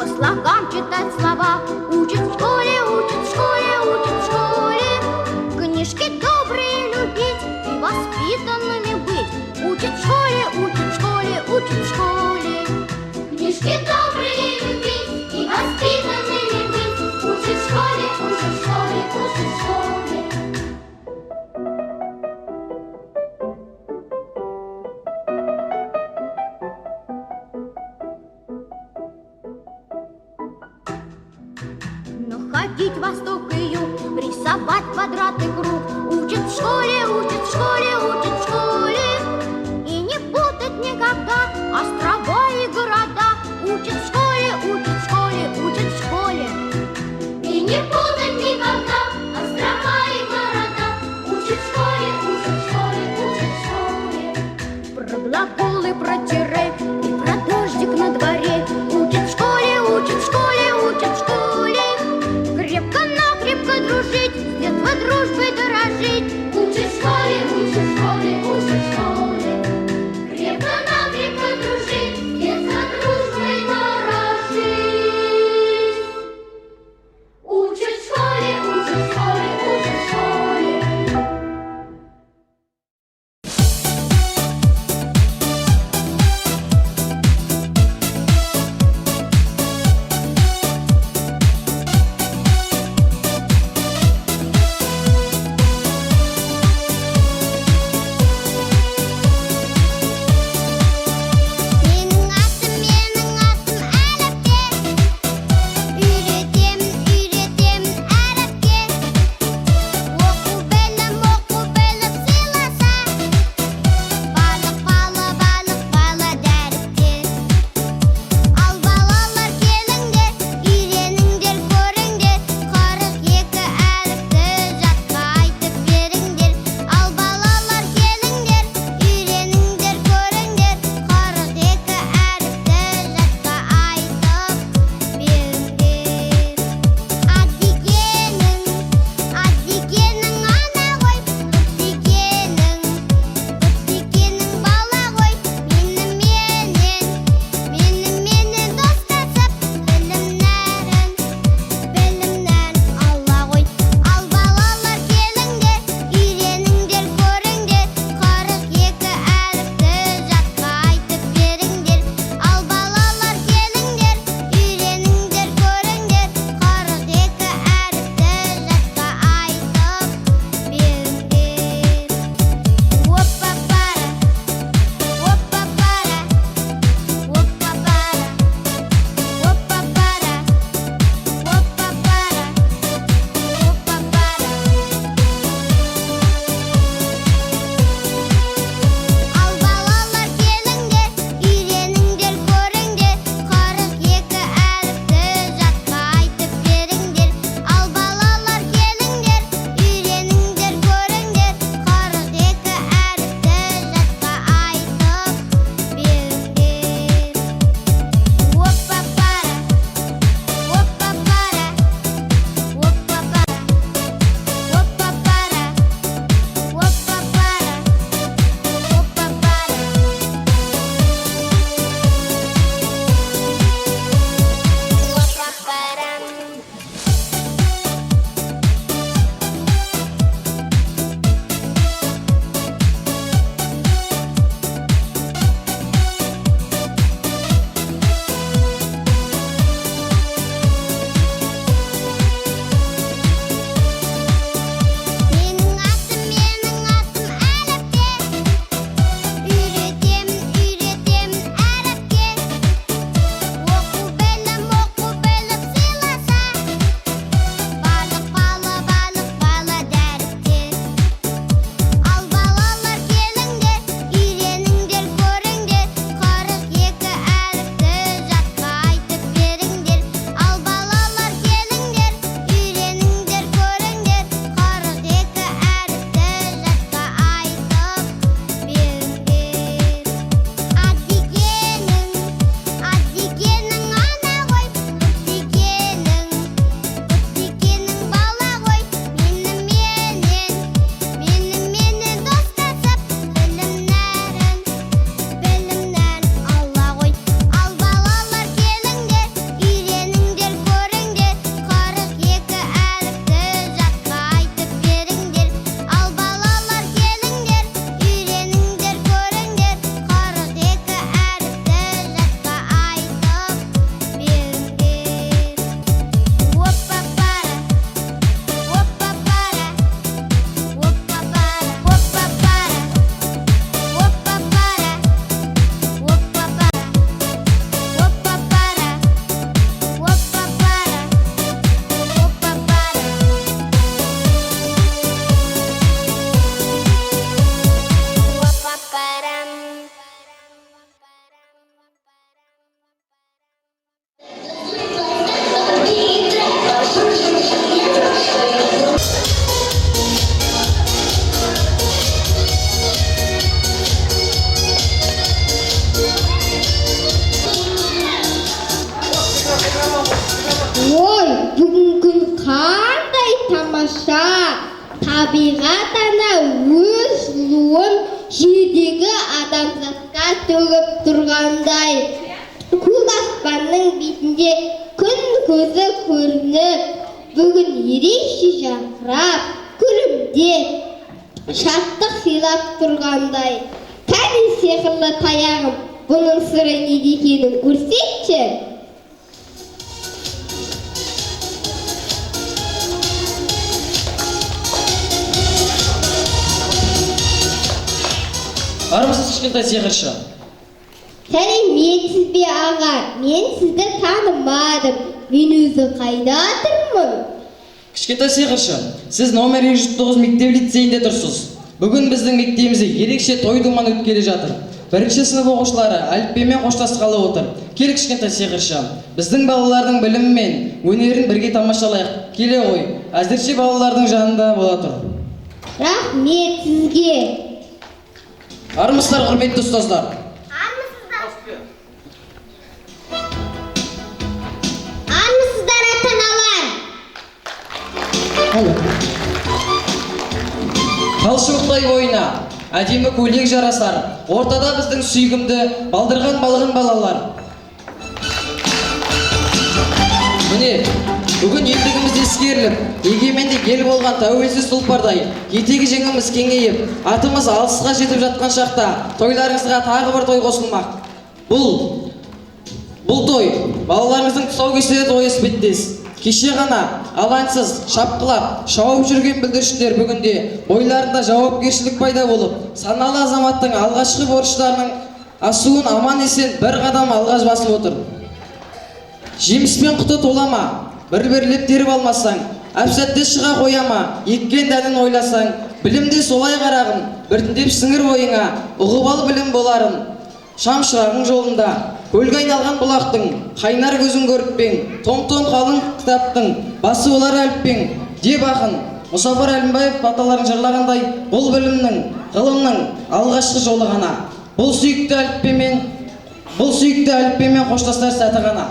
по слогам читать слова. Учат в школе, учат в школе, учат в школе. Книжки добрые любить и воспитанными быть. Учат в школе, учат в школе, учат в школе. Книжки добрые любить и воспитанными быть. Учат в школе, учат в школе, учат в школе. Ходить восток и юг, рисовать квадрат и круг. Учат в школе, учат в школе, учат в школе. И не путать никогда острова и города. Учат в школе, учат в школе, учат в школе. И не путать никогда острова и города. Учат в школе, учат в школе, учат в школе. Про глаголы, про тире и про дождик на дворе. Учат в школе, учат в школе, учат в школе. Крепко-накрепко дружить, с детства дружбой дорожить. Учат в школе, учат в школе, учат в школе. Крепко-накрепко дружить, с детства дружбой дорожить. Учат в школе, учат в школе, учат в школе. табиғат ана өз сұлуын жердегі адамзатқа төгіп тұрғандай. Көк аспанның бетінде күн көзі көрініп, бүгін ерекше жарқырап, күлімдеп, шаттық сыйлап тұрғандай. Кәне сиқырлы таяғым, бұның сыры неде екенін көрсетші. Армысыз кішкентай сиқыршы? Сәлеметсіз бе аға, мен сізді танымадым. Мен өзі қайда тұрмын? Кішкентай сиқыршы, сіз номер 109 мектеп лицейінде тұрсыз. Бүгін біздің мектебімізде ерекше той-думан өткелі жатыр. Бірінші сынып оқушылары әліппемен қоштасқалы отыр. Кел кішкентай сиқыршы, біздің балалардың білімі мен өнерін бірге тамашалайық. Келе ғой, әзірше балалардың жанында бола тұр. Рахмет сізге. Армысыздар, құрметті ұстаздар. Армысыздар, ата-аналар. Талшыбықтай бойына әдемі көйлек жарасар, ортада біздің сүйгімді балдырған балғын балалар. Міне, бүгін елдігіміз ескеріліп, егеменді ел болған тәуелсіз тұлпардай, етегі жеңіміз кеңейіп, атымыз алысқа жетіп жатқан шақта тойларыңызға тағы бір той қосылмақ. Бұл той балаларыңыздың тұсаукесері тойы іспеттес. Кеше ғана алаңсыз, шапқылап, шауып жүрген бүлдіршіндер бүгінде бойларында жауапкершілік пайда болып, саналы азаматтың алғашқы борыштарының асуын аман-есен бір қадам алға басып отыр. Жеміспен құты толама, бір-бірлеп теріп алмасаң, әп-сәтте шыға қояма, еккен дәнін ойласаң, білімде солай қарағым, біртіндеп сіңір ойыңа, ұғып ал білім боларын. Шам шырағың жолында, көлге айналған бұлақтың, қайнар көзін көріп пең, том-том қалың кітаптың, басы олар әліппең, деп ақын, Мұсафар Әлімбаев баталарын жырлағандай, бұл білімнің, ғылымның алғашқы жолы ғана. Бұл сүйікті әліппемен қоштасар сәті ғана.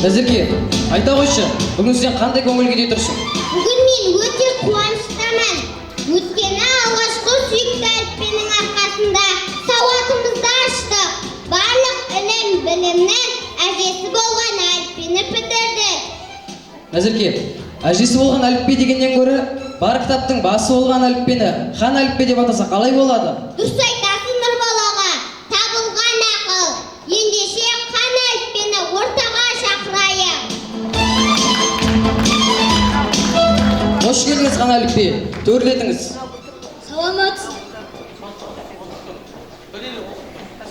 Назерке, айта қойшы, бүгін сен қандай көңіл күйде тұрсың? Бүгін мен өте қуаныштымын. Өйткені алға Назерке, әжесі болған әліппе дегеннен гөрі бар кітаптың басы болған әліппені хан әліппе деп атаса қалай болады? Дұрыс айтасың Нұрбол аға. Табылған ақыл. Ендеше хан әліппені ортаға шақырайық. Қош келдіңіз хан әліппе, төрлетіңіз.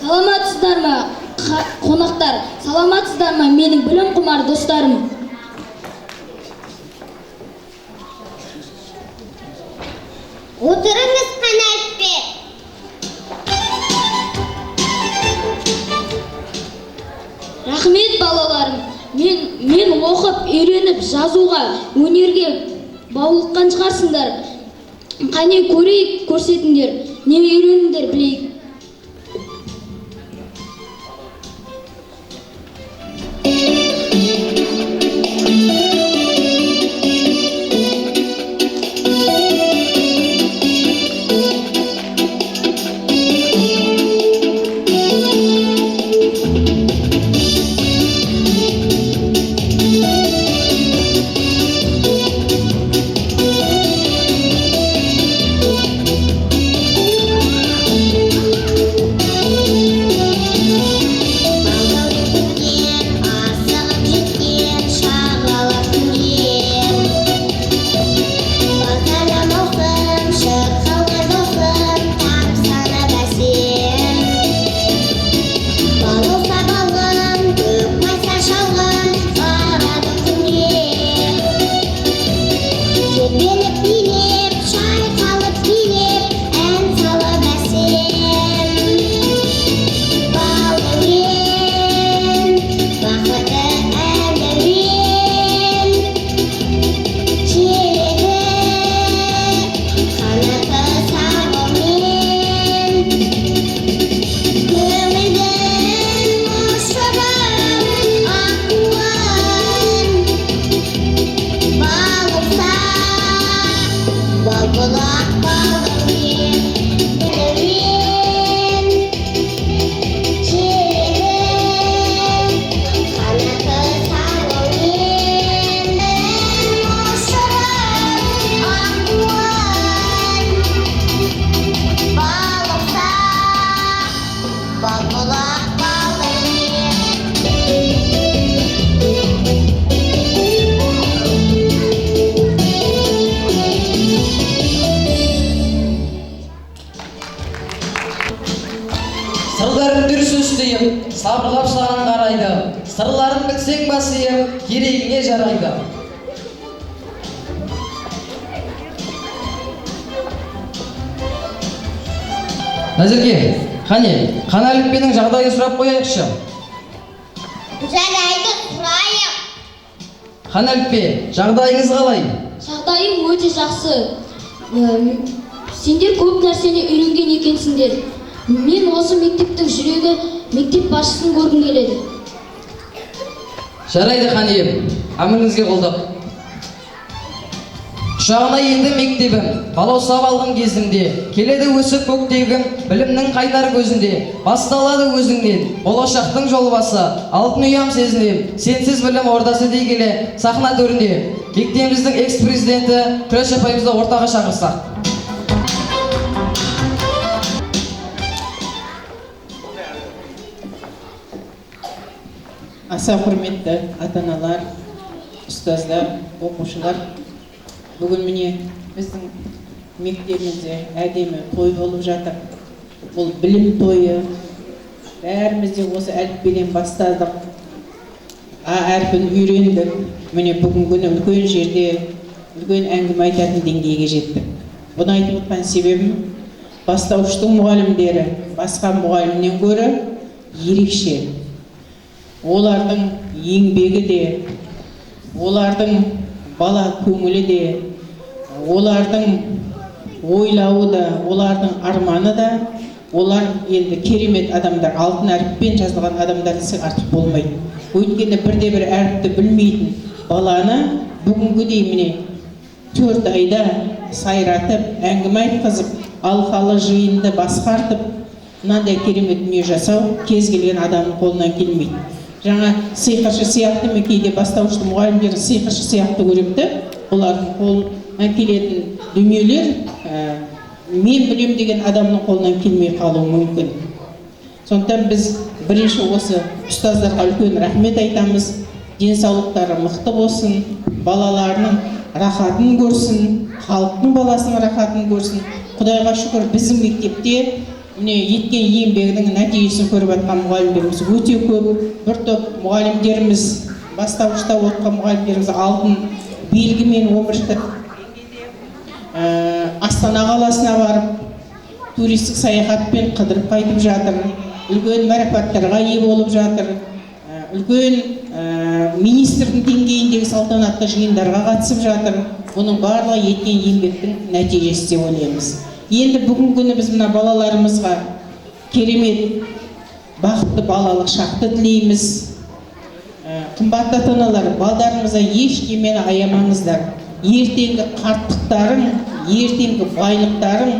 Саламатсыздар ма, қонақтар? Саламатсыздар ма, менің білім құмар достарым? Отырыңыз хан әліппе. Рахмет балаларым. Мен оқып, үйреніп, жазуға, өнерге баулыққан шығарсыңдар. Қане көрейік, көрсетіңдер, не үйреніңдер білейік. Сырларын дүрсін істейіп, сабырлап саған қарайды. Сырларын білсең басыйып, керегіңе жарайды. Назерке, қане, хан әліппенің жағдайын сұрап қояйықшы. Жарайды, сұрайық. Хан әліппе, жағдайыңыз қалай? Жағдайым өте жақсы. Сендер көп нәрсені үйренген екенсіңдер. Мен осы мектептің жүрегі, мектеп басшысын көргім келеді. Жарайды хан ием, әміріңізге қолдап. Шағына енді мектебім, балаусап алғым кезімде, келеді өсіп көктегім, білімнің қайнар көзінде, басталады өзіңнен, болашақтың жол басы, алтын ұям сезінем, сенсіз білім ордасы дей келе, сахна төрінде, мектебіміздің экс-президенті Күреш апайымызды ортаға шақырсақ. Аса құрметті ата-аналар, ұстаздар, оқушылар, бүгін міне біздің мектебімізде әдемі той болып жатыр. Бұл білім тойы. Бәріміз де осы әліппеден бастадық. А әрпін үйрендік. Міне бүгін күні үлкен жерде үлкен әңгіме айтатын деңгейге жеттік. Бұны айтып отқан себебім, бастауыштың мұғалімдері басқа мұғалімнен гөрі ерекше. Олардың еңбегі де, олардың бала көңілі де, олардың ойлауы да, олардың арманы да, олар енді керемет адамдар, алтын әріппен жазылған адамдар десек артық болмайды. Өйткені бірде-бір әріпті білмейтін баланы бүгінгідей міне 4 айда сайратып, әңгіме айтқызып, алқалы жиынды басқартып, мынандай керемет дүние жасау кез келген адамның қолынан келмейді. жаңа сиқыршы сияқты мен кейде бастауышты мұғалімдерді сиқыршы сияқты көремді. Олардың қолынан келетін дүниелер мен білем деген адамның қолынан келмей қалуы мүмкін. Сондықтан біз бірінші осы ұстаздарға үлкен рахмет айтамыз. Денсаулықтары мықты болсын, балаларының рахатын көрсін, халықтың баласының рахатын көрсін. Құдайға шүкір, біздің мектепте міне еткен еңбегінің нәтижесін көріп жатқан мұғалімдеріміз өте көп. Бір топ мұғалімдеріміз, бастауышта оқыған мұғалімдеріміз алтын белгімен 11-ші Астана қаласына барып туристік саяхатпен қыдырып қайтып жатыр. Үлкен марапаттарға ие болып жатыр. Үлкен министрдің деңгейіндегі салтанатты жиындарға қатысып жатыр. Бұның барлығы еткен еңбектің нәтижесі деп ойлаймыз. Енді бүгінгі күні біз мына балаларымызға керемет бақытты балалық шақты тілейміз. Қымбатты ата-аналар, балдарыңызға ештемені аямаңыздар. Ертеңгі қарттықтарың, ертеңгі байлықтарың,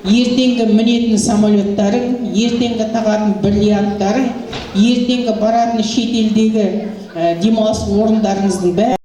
ертеңгі мінетін самолеттарың, ертеңгі тағатын бриллианттарың, ертеңгі баратын шетелдегі демалыс орындарыңыздың бәрі